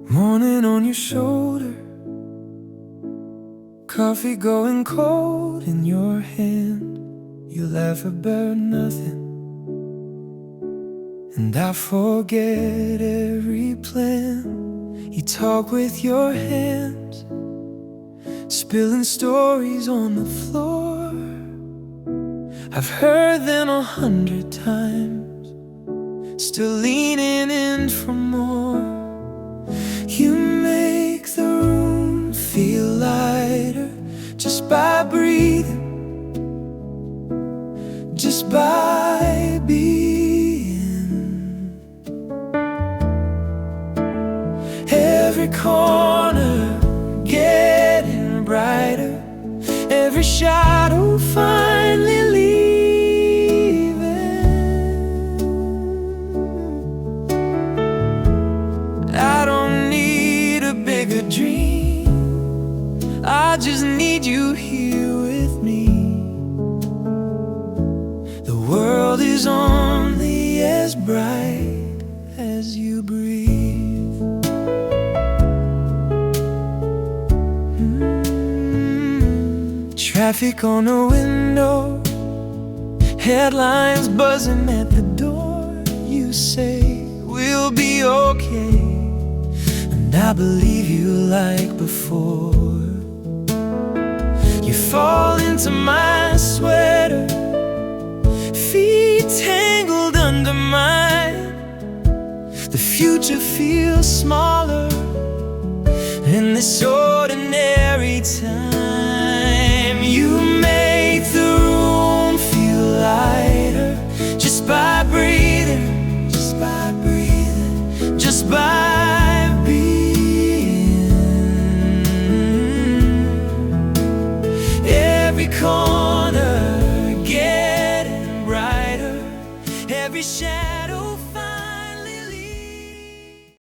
Morning on your shoulder, coffee going cold in your hand. You laugh about nothing, and I forget every plan. You talk with your hands, spilling stories on the floor. I've heard them 100 times, still leaning in for more. You make the room feel lighter just by breathing, just by being. Every corner getting brighter, every shadow finally leaving. I don't need a bigger dream, I just need you here with me. The world is only as bright as you breathe. Traffic on the window, headlines buzzing at the door. You say we'll be okay, and I believe you like before. You fall into my sweater, feet tangled under mine. The future feels smaller in this ordinary time.